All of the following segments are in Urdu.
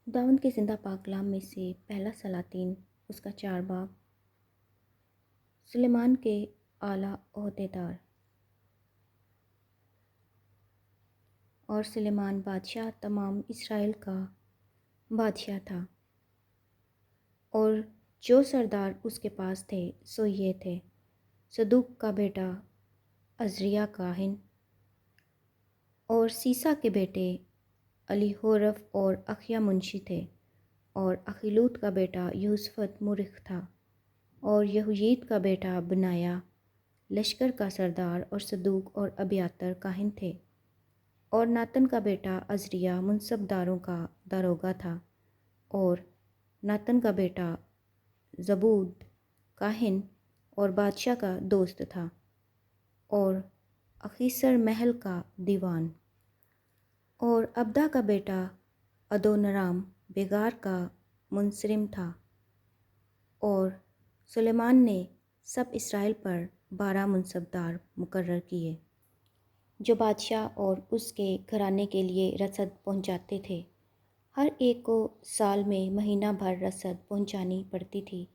خداوند کے زندہ پاک کلام میں سے پہلا سلاطین اس کا 4 باب۔ سلیمان کے اعلیٰ عہدیدار۔ اور سلیمان بادشاہ تمام اسرائیل کا بادشاہ تھا، اور جو سردار اس کے پاس تھے سو یہ تھے: صدوق کا بیٹا عزریہ کاہن، اور سیسا کے بیٹے الیہورف اور اخیا منشی تھے، اور اخیلوت کا بیٹا یہوشافط مورخ تھا، اور یہوید کا بیٹا بنایا لشکر کا سردار، اور صدوق اور ابیاتر کاہن تھے، اور ناتن کا بیٹا عزریہ منصب داروں کا داروغہ تھا، اور ناتن کا بیٹا زبود کاہن اور بادشاہ کا دوست تھا، اور اخیسر محل کا دیوان، اور ابدا کا بیٹا ادونرام بیگار کا منصرم تھا۔ اور سلیمان نے سب اسرائیل پر 12 منصبدار مقرر کیے، جو بادشاہ اور اس کے گھرانے کے لیے رسد پہنچاتے تھے۔ ہر ایک کو سال میں مہینہ بھر رسد پہنچانی پڑتی تھی۔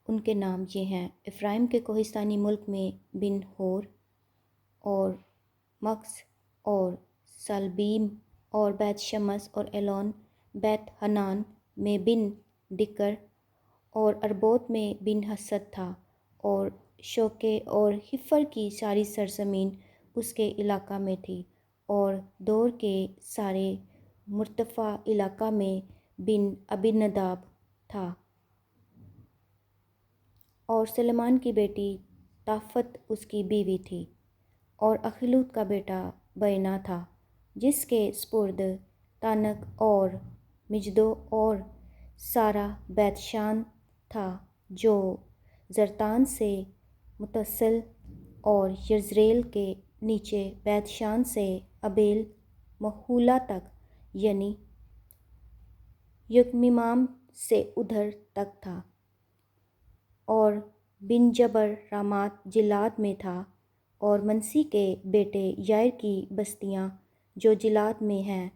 ان کے نام یہ ہیں: افرائیم کے کوہستانی ملک میں بن ہور، اور مکس، اور سالبیم، اور بیت شمس، اور ایلون بیت حنان میں بن ڈکر، اور اربوت میں بن حسد تھا، اور شوکے اور حفر کی ساری سرزمین اس کے علاقہ میں تھی، اور دور کے سارے مرتفع علاقہ میں بن ابیناداب تھا۔ اور سلیمان کی بیٹی طافت اس کی بیوی تھی، اور اخیلوت کا بیٹا بینہ تھا، جس کے سپرد تانک اور مجدو اور سارا بیت شان تھا، جو زرتان سے متصل، اور یزریل کے نیچے بیت شان سے ابیل مہولا تک، یعنی یکمیام سے ادھر تک تھا، اور بن جبر رامات جلاد میں تھا، اور منسی کے بیٹے یائر کی بستیاں جو جلاد میں ہیں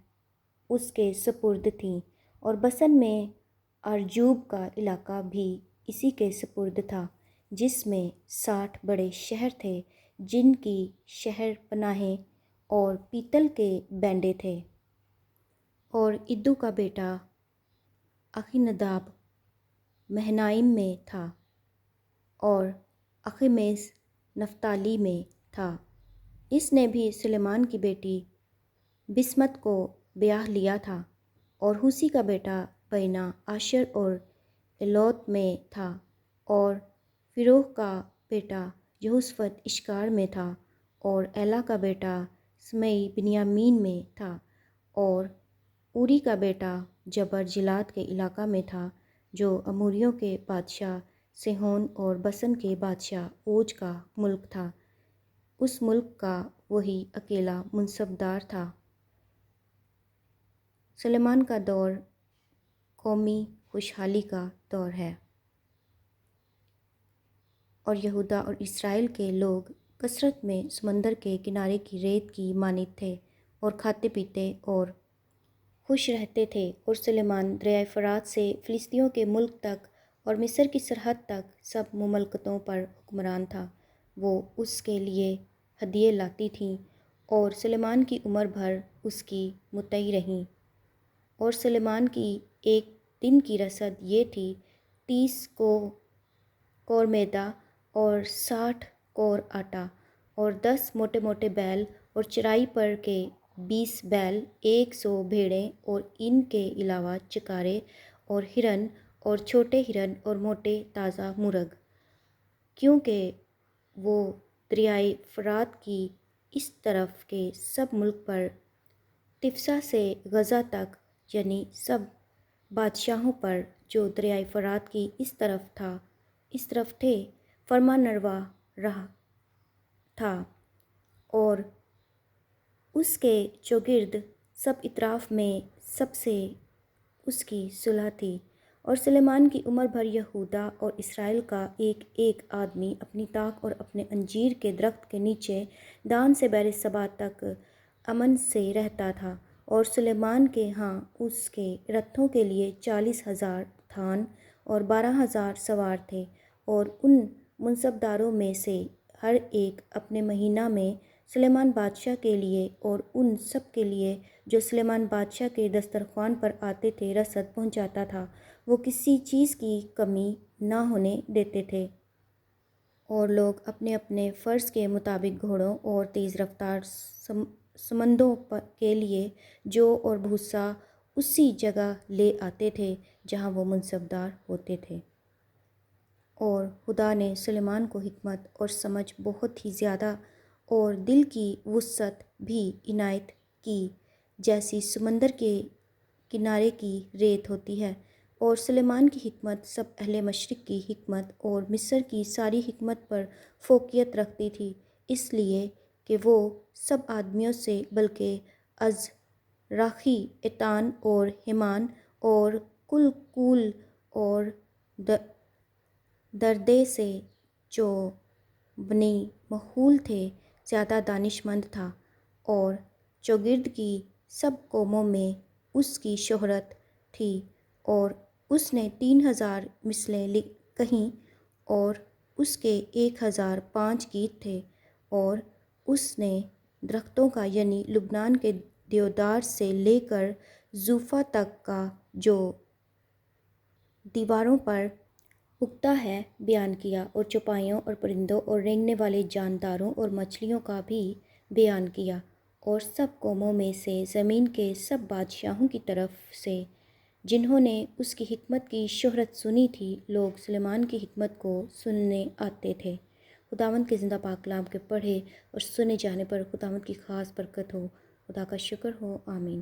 اس کے سپرد تھیں، اور بسن میں ارجوب کا علاقہ بھی اسی کے سپرد تھا، جس میں 60 بڑے شہر تھے، جن کی شہر پناہیں اور پیتل کے بینڈے تھے۔ اور ادو کا بیٹا اخیناداب مہنائم میں تھا، اور اخیمیس نفتالی میں تھا۔ اس نے بھی سلیمان کی بیٹی بسمت کو بیاہ لیا تھا، اور ہوسی کا بیٹا بینہ آشر اور ایلوت میں تھا، اور فروح کا بیٹا یہوشافط اشکار میں تھا، اور ایلا کا بیٹا سمئی بنیامین میں تھا، اور اوری کا بیٹا جبر جلاد کے علاقہ میں تھا، جو اموریوں کے بادشاہ سیہون اور بسن کے بادشاہ اوج کا ملک تھا۔ اس ملک کا وہی اکیلا منصبدار تھا۔ سلیمان کا دور قومی خوشحالی کا دور ہے، اور یہودا اور اسرائیل کے لوگ کثرت میں سمندر کے کنارے کی ریت کی مانند تھے، اور کھاتے پیتے اور خوش رہتے تھے۔ اور سلیمان دریائے فرات سے فلسطینیوں کے ملک تک اور مصر کی سرحد تک سب مملکتوں پر حکمران تھا۔ وہ اس کے لیے ہدیے لاتی تھیں، اور سلیمان کی عمر بھر اس کی مطیع رہیں۔ اور سلیمان کی ایک دن کی رسد یہ تھی: 30 کور میدا، اور 60 کور آٹا، اور 10 موٹے موٹے بیل، اور چرائی پر کے 20 بیل، 100 بھیڑیں، اور ان کے علاوہ چکارے اور ہرن، اور چھوٹے ہرن، اور موٹے تازہ مرغ، کیونکہ وہ دریائے فرات کی اس طرف کے سب ملک پر تفسا سے غزہ تک، یعنی سب بادشاہوں پر جو دریائے فرات کی اس طرف تھے، فرمان روا رہا تھا، اور اس کے چوگرد سب اطراف میں سب سے اس کی صلح تھی۔ اور سلیمان کی عمر بھر یہودا اور اسرائیل کا ایک ایک آدمی اپنی طاق اور اپنے انجیر کے درخت کے نیچے دان سے بیر صبا تک امن سے رہتا تھا، اور سلیمان کے ہاں اس کے رتھوں کے لیے 40,000 تھان اور 12,000 سوار تھے، اور ان منصبداروں میں سے ہر ایک اپنے مہینہ میں سلیمان بادشاہ کے لیے اور ان سب کے لیے جو سلیمان بادشاہ کے دسترخوان پر آتے تھے رسد پہنچاتا تھا۔ وہ کسی چیز کی کمی نہ ہونے دیتے تھے، اور لوگ اپنے اپنے فرض کے مطابق گھوڑوں اور تیز رفتار سمندوں کے لیے جو اور بھوسا اسی جگہ لے آتے تھے جہاں وہ منصبدار ہوتے تھے۔ اور خدا نے سلیمان کو حکمت اور سمجھ بہت ہی زیادہ اور دل کی وسعت بھی عنایت کی، جیسی سمندر کے کنارے کی ریت ہوتی ہے۔ اور سلیمان کی حکمت سب اہل مشرق کی حکمت اور مصر کی ساری حکمت پر فوقیت رکھتی تھی، اس لیے کہ وہ سب آدمیوں سے بلکہ از راخی ایتان اور ہیمان اور کلکول اور دردے سے جو بنی محول تھے زیادہ دانش مند تھا، اور چوگرد کی سب قوموں میں اس کی شہرت تھی، اور اس نے 3,000 مثلیں کہیں، اور اس کے 1,005 گیت تھے، اور اس نے درختوں کا یعنی لبنان کے دیودار سے لے کر زوفا تک کا جو دیواروں پر اگتا ہے بیان کیا، اور چوپایوں اور پرندوں اور رینگنے والے جانداروں اور مچھلیوں کا بھی بیان کیا، اور سب قوموں میں سے زمین کے سب بادشاہوں کی طرف سے جنہوں نے اس کی حکمت کی شہرت سنی تھی، لوگ سلیمان کی حکمت کو سننے آتے تھے۔ خداوند کے زندہ پاک کلام کے پڑھے اور سنے جانے پر خداوند کی خاص برکت ہو۔ خدا کا شکر ہو، آمین۔